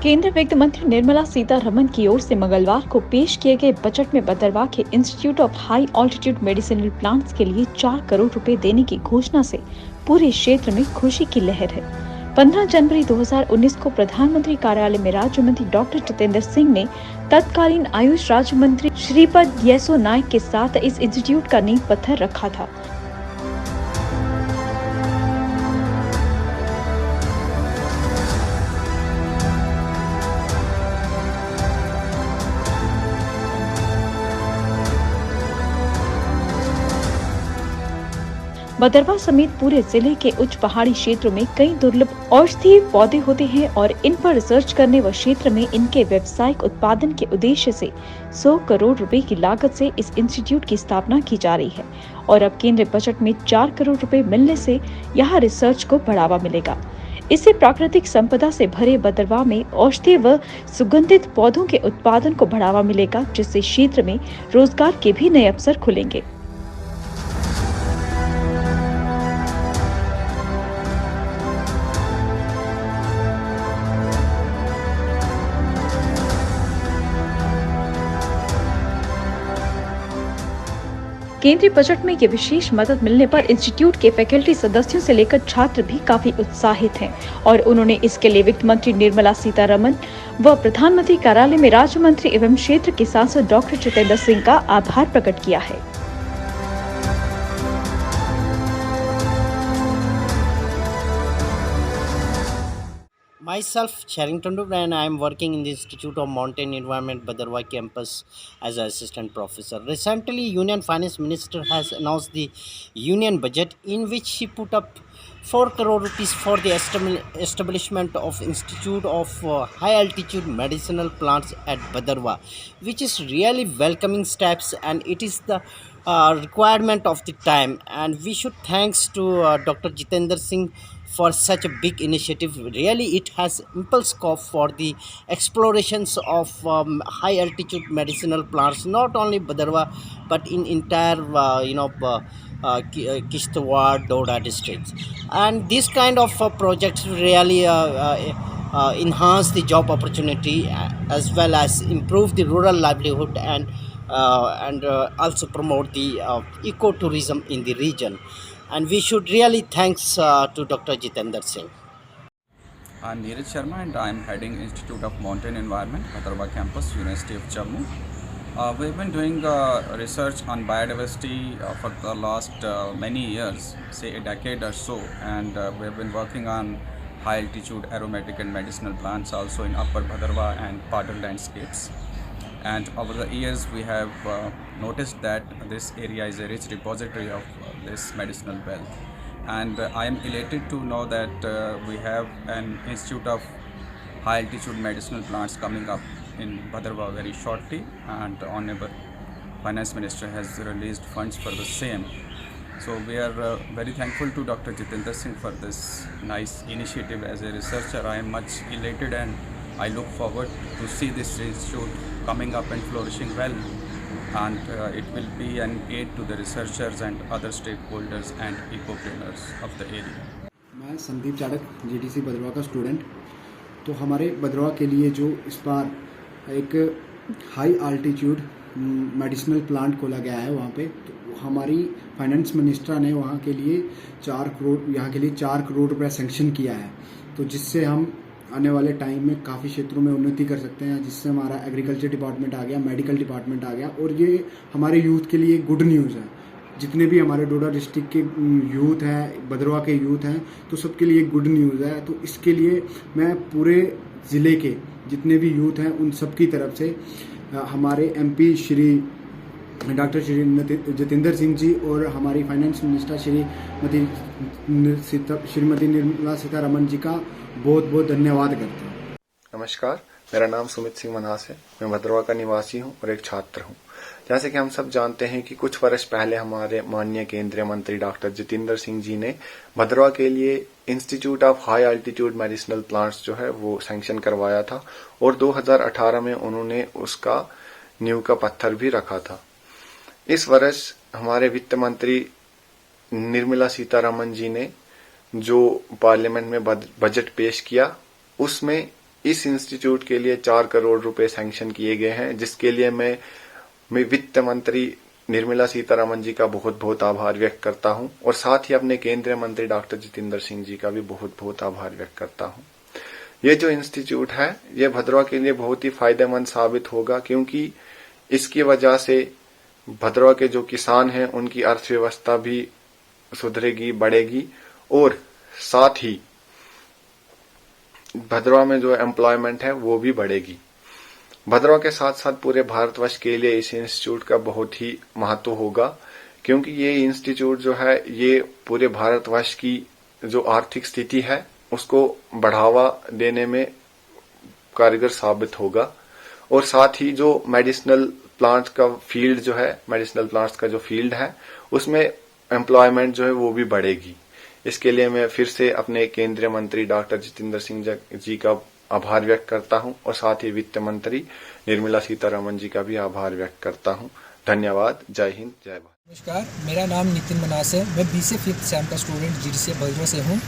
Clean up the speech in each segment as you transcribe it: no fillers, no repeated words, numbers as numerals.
केंद्रीय वित्त मंत्री निर्मला सीतारमण की ओर से मंगलवार को पेश किए गए बजट में भदरवा के institute of high altitude medicinal plants के लिए 4 करोड़ रुपए देने की घोषणा से पूरे क्षेत्र में खुशी की लहर है। 15 जनवरी 2019 को प्रधानमंत्री कार्यालय में राज्य मंत्री डॉक्टर जितेंद्र सिंह ने तत्कालीन आयुष राज्य मंत्री श्रीपद येसो नाइक के साथ इस इंस्टीट्यूट का नींव पत्थर रखा था। भदरवा समेत पूरे जिले के उच्च पहाड़ी क्षेत्रों में कई दुर्लभ औषधीय पौधे होते हैं और इन पर रिसर्च करने व क्षेत्र में इनके व्यावसायिक उत्पादन के उद्देश्य से 100 करोड़ रुपए की लागत से इस इंस्टीट्यूट की स्थापना की जा रही है और अब केंद्रीय बजट में 4 करोड़ रुपए मिलने से यहाँ रिसर्च को बढ़ावा मिलेगा। इससे प्राकृतिक संपदा से भरे भदरवा में औषधीय व सुगंधित पौधों के उत्पादन को बढ़ावा मिलेगा, जिससे क्षेत्र में रोजगार के भी नए अवसर खुलेंगे। केंद्रीय बजट में ये विशेष मदद मिलने पर इंस्टीट्यूट के फैकल्टी सदस्यों से लेकर छात्र भी काफी उत्साहित हैं और उन्होंने इसके लिए वित्त मंत्री निर्मला सीतारमण व प्रधानमंत्री कार्यालय में राज्य मंत्री एवं क्षेत्र के सांसद डॉक्टर जितेंद्र सिंह का आभार प्रकट किया है। Myself, Sharrington Dubra, and I am working in the Institute of Mountain Environment, Bhadarwah campus as an assistant professor. Recently, Union Finance Minister has announced the Union budget in which she put up 4 crore rupees for the establishment of Institute of High Altitude Medicinal Plants at Bhadarwah, which is really welcoming steps, and it is the requirement of the time. And we should thanks to Dr. Jitendra Singh for such a big initiative. Really, it has impulse scope for the explorations of high altitude medicinal plants, not only Bhadarwah but in entire Kishtwar, Doda districts. And this kind of projects really enhance the job opportunity as well as improve the rural livelihood and also promote the ecotourism in the region. And we should really thanks to Dr. Jitendra Singh. I'm Neeraj Sharma and I'm heading Institute of Mountain Environment, Bhadarwah campus, University of Jammu. We've been doing research on biodiversity for the last many years, say a decade or so, and we've been working on high altitude aromatic and medicinal plants also in upper Bhadarwah and Padal landscapes. And over the years we have noticed that this area is a rich repository of this medicinal wealth, and I am elated to know that we have an Institute of High Altitude Medicinal Plants coming up in Bhadarwah very shortly, and Honorable Finance Minister has released funds for the same. So we are very thankful to Dr. Jitendra Singh for this nice initiative. As a researcher, I am much elated and I look forward to see this institute coming up and flourishing well, and it will be an aid to the researchers and other stakeholders and ecopreneurs of the area. मैं Sandeep Chadak GDC Bhaderwah का student. तो हमारे भदरवा के लिए जो इस बार एक high altitude medicinal plant खोला गया है, वहाँ पे तो हमारी फाइनेंस मिनिस्टर ने वहाँ के लिए 4 करोड़ रुपया सैंक्शन किया है, तो जिससे हम आने वाले टाइम में काफ़ी क्षेत्रों में उन्नति कर सकते हैं, जिससे हमारा एग्रीकल्चर डिपार्टमेंट आ गया, मेडिकल डिपार्टमेंट आ गया, और ये हमारे यूथ के लिए गुड न्यूज़ है। जितने भी हमारे डोडा डिस्ट्रिक्ट के यूथ हैं, भदरवा के यूथ हैं, तो सबके लिए गुड न्यूज़ है। तो इसके लिए मैं पूरे ज़िले के जितने भी यूथ हैं उन सब की तरफ से हमारे एमपी श्री डॉक्टर जितेंद्र सिंह जी और हमारी फाइनेंस मिनिस्टर श्रीमती निर्मला सीतारमण जी का बहुत बहुत धन्यवाद करते हैं। नमस्कार, मेरा नाम सुमित सिंह मन्हास है। मैं भदरवा का निवासी हूं और एक छात्र हूं। जैसे कि हम सब जानते हैं कि कुछ वर्ष पहले हमारे माननीय केंद्रीय मंत्री डॉक्टर जितेंद्र सिंह जी ने भदरवा के लिए institute of high altitude medicinal plants जो है वो सैंक्शन करवाया था, और 2018 में उन्होंने उसका नींव का पत्थर भी रखा था। इस वर्ष हमारे वित्त मंत्री निर्मला सीतारमण जी ने जो पार्लियामेंट में बजट पेश किया, उसमें इस इंस्टीट्यूट के लिए 4 करोड़ रुपए सैंक्शन किए गए हैं, जिसके लिए मैं वित्त मंत्री निर्मला सीतारमण जी का बहुत बहुत आभार व्यक्त करता हूं और साथ ही अपने केंद्रीय मंत्री डॉक्टर जितेंद्र सिंह जी का भी बहुत बहुत आभार व्यक्त करता हूं। ये जो इंस्टीट्यूट है ये भद्रवाह के लिए बहुत ही फायदेमंद साबित होगा, क्योंकि इसकी वजह से भद्रवाह के जो किसान हैं उनकी अर्थव्यवस्था भी सुधरेगी, बढ़ेगी और साथ ही भद्रवाह में जो एम्प्लॉयमेंट है वो भी बढ़ेगी। भद्रवाह के साथ साथ पूरे भारतवर्ष के लिए इस इंस्टीट्यूट का बहुत ही महत्व होगा, क्योंकि ये इंस्टीट्यूट जो है ये पूरे भारतवर्ष की जो आर्थिक स्थिति है उसको बढ़ावा देने में कारगर साबित होगा और साथ ही जो मेडिसिनल प्लांट्स का फील्ड जो है, मेडिसिनल प्लांट्स का जो फील्ड है उसमें एम्प्लॉयमेंट जो है वो भी बढ़ेगी। इसके लिए मैं फिर से अपने केंद्रीय मंत्री डॉक्टर जितेंद्र सिंह जी का आभार व्यक्त करता हूं और साथ ही वित्त मंत्री निर्मला सीतारमण जी का भी आभार व्यक्त करता हूं। धन्यवाद। जय हिंद, जय भारत। नमस्कार, मेरा नाम नितिन मनास है। मैं BCA 5th सेम का स्टूडेंट GDC भद्रवाह से हूँ।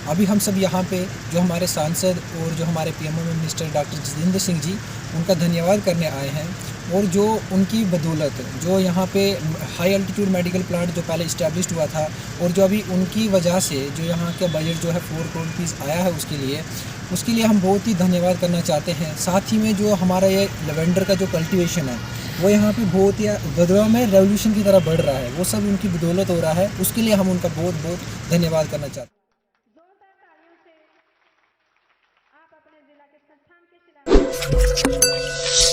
अभी हम सब यहाँ पे जो हमारे सांसद और जो हमारे PMO minister doctor Jitendra Singh ji, उनका धन्यवाद करने आए हैं और जो उनकी बदौलत जो यहाँ पे हाई अल्टीट्यूड मेडिकल प्लांट जो पहले इस्टेब्लिश हुआ था और जो अभी उनकी वजह से जो यहाँ का बजट जो है 4 करोड़ रुपीज़ आया है उसके लिए हम बहुत ही धन्यवाद करना चाहते हैं। साथ ही में जो हमारा ये लेवेंडर का जो कल्टीवेशन है वो यहाँ पे बहुत ही भद्रवाह में रेवोल्यूशन की तरह बढ़ रहा है, वो सब उनकी बदौलत हो रहा है। उसके लिए हम उनका बहुत बहुत धन्यवाद करना चाहते हैं। जोरदार तालियों से आप अपने जिला के संस्थान के शिलान्यास